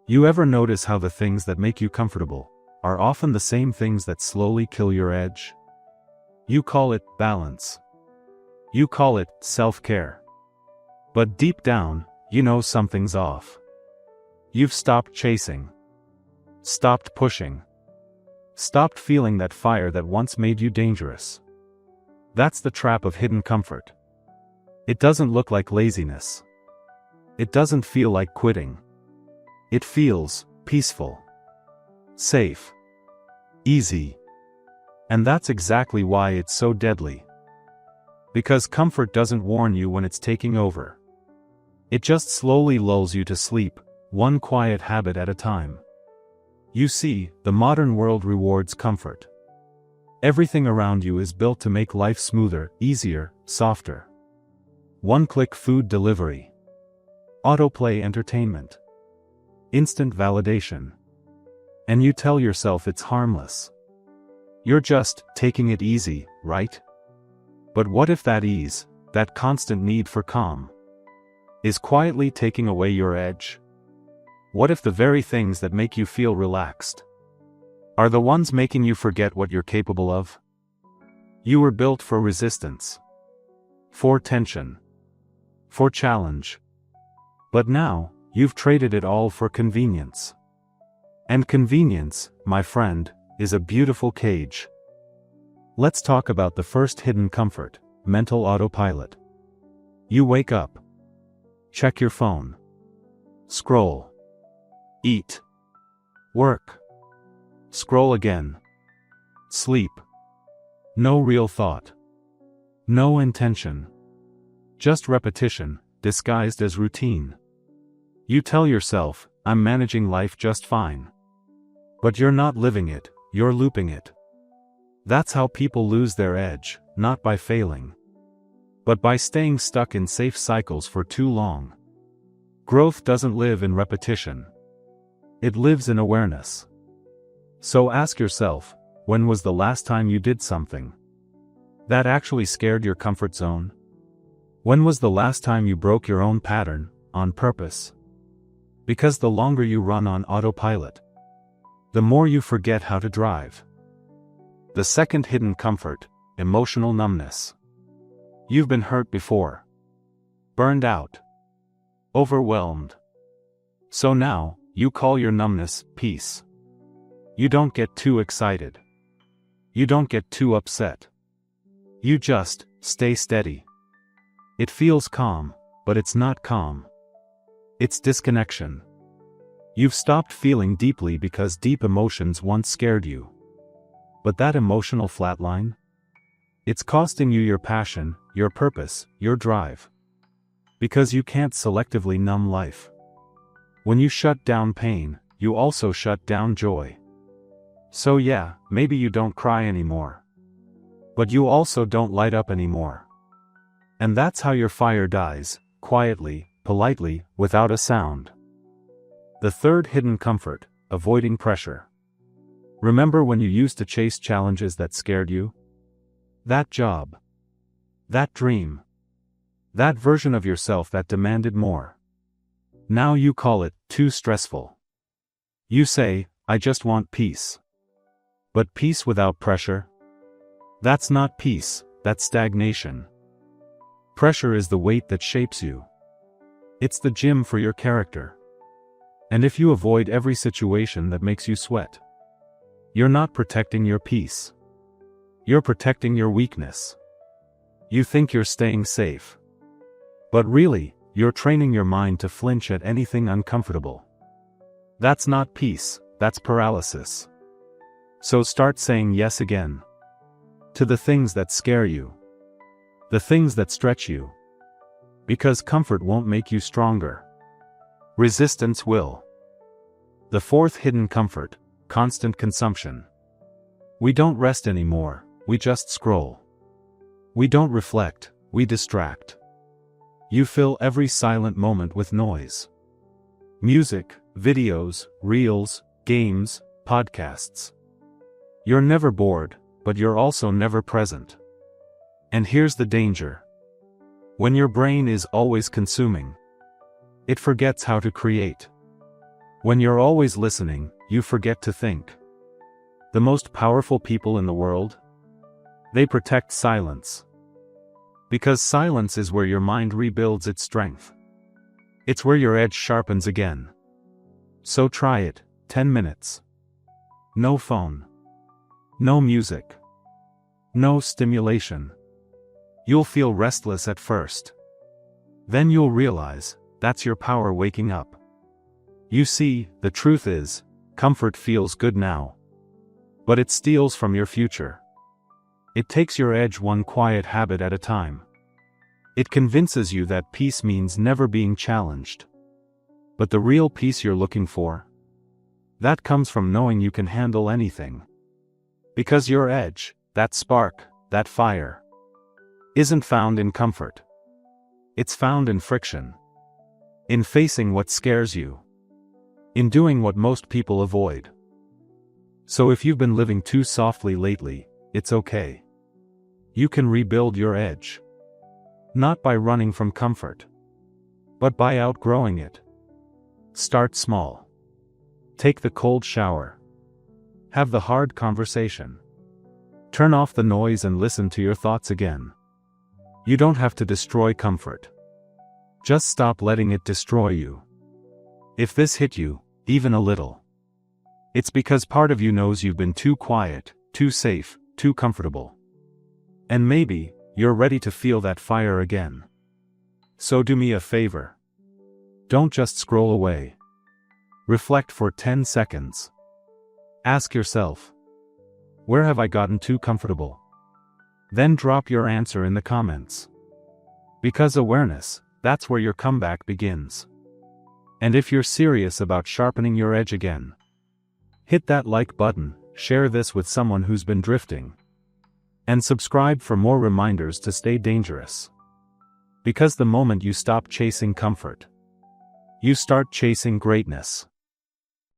You ever notice how the things that make you comfortable are often the same things that slowly kill your edge? You call it balance. You call it self-care. But deep down, you know something's off. You've stopped chasing. Stopped pushing. Stopped feeling that fire that once made you dangerous. That's the trap of hidden comfort. It doesn't look like laziness. It doesn't feel like quitting. It feels peaceful, safe, easy. And that's exactly why it's so deadly. Because comfort doesn't warn you when it's taking over. It just slowly lulls you to sleep, one quiet habit at a time. You see, the modern world rewards comfort. Everything around you is built to make life smoother, easier, softer. One-click food delivery. Autoplay entertainment. Instant validation. And you tell yourself it's harmless. You're just taking it easy, right? But what if that ease, that constant need for calm, is quietly taking away your edge? What if the very things that make you feel relaxed are the ones making you forget what you're capable of? You were built for resistance, for tension, for challenge. But now, you've traded it all for convenience. And convenience, my friend, is a beautiful cage. Let's talk about the first hidden comfort, mental autopilot. You wake up. Check your phone. Scroll. Eat. Work. Scroll again. Sleep. No real thought. No intention. Just repetition, disguised as routine. You tell yourself, I'm managing life just fine. But you're not living it, you're looping it. That's how people lose their edge, not by failing, but by staying stuck in safe cycles for too long. Growth doesn't live in repetition. It lives in awareness. So ask yourself, when was the last time you did something that actually scared your comfort zone? When was the last time you broke your own pattern, on purpose? Because the longer you run on autopilot, the more you forget how to drive. The second hidden comfort, emotional numbness. You've been hurt before. Burned out. Overwhelmed. So now, you call your numbness peace. You don't get too excited. You don't get too upset. You just stay steady. It feels calm, but it's not calm. It's disconnection. You've stopped feeling deeply because deep emotions once scared you. But that emotional flatline? It's costing you your passion, your purpose, your drive. Because you can't selectively numb life. When you shut down pain, you also shut down joy. So yeah, maybe you don't cry anymore. But you also don't light up anymore. And that's how your fire dies, quietly, politely, without a sound. The third hidden comfort, avoiding pressure. Remember when you used to chase challenges that scared you? That job. That dream. That version of yourself that demanded more. Now you call it too stressful. You say, I just want peace. But peace without pressure? That's not peace, that's stagnation. Pressure is the weight that shapes you. It's the gym for your character. And if you avoid every situation that makes you sweat, you're not protecting your peace. You're protecting your weakness. You think you're staying safe. But really, you're training your mind to flinch at anything uncomfortable. That's not peace, that's paralysis. So start saying yes again. To the things that scare you. The things that stretch you. Because comfort won't make you stronger. Resistance will. The fourth hidden comfort, constant consumption. We don't rest anymore, we just scroll. We don't reflect, we distract. You fill every silent moment with noise. Music, videos, reels, games, podcasts. You're never bored, but you're also never present. And here's the danger. When your brain is always consuming, it forgets how to create. When you're always listening, you forget to think. The most powerful people in the world? They protect silence. Because silence is where your mind rebuilds its strength. It's where your edge sharpens again. So try it, 10 minutes. No phone. No music. No stimulation. You'll feel restless at first. Then you'll realize, that's your power waking up. You see, the truth is, comfort feels good now. But it steals from your future. It takes your edge one quiet habit at a time. It convinces you that peace means never being challenged. But the real peace you're looking for? That comes from knowing you can handle anything. Because your edge, that spark, that fire, isn't found in comfort. It's found in friction. In facing what scares you. In doing what most people avoid. So if you've been living too softly lately, it's okay. You can rebuild your edge. Not by running from comfort. But by outgrowing it. Start small. Take the cold shower. Have the hard conversation. Turn off the noise and listen to your thoughts again. You don't have to destroy comfort. Just stop letting it destroy you. If this hit you, even a little, it's because part of you knows you've been too quiet, too safe, too comfortable. And maybe, you're ready to feel that fire again. So do me a favor. Don't just scroll away. Reflect for 10 seconds. Ask yourself, where have I gotten too comfortable? Then drop your answer in the comments. Because awareness, that's where your comeback begins. And if you're serious about sharpening your edge again, hit that like button, share this with someone who's been drifting, and subscribe for more reminders to stay dangerous. Because the moment you stop chasing comfort, you start chasing greatness.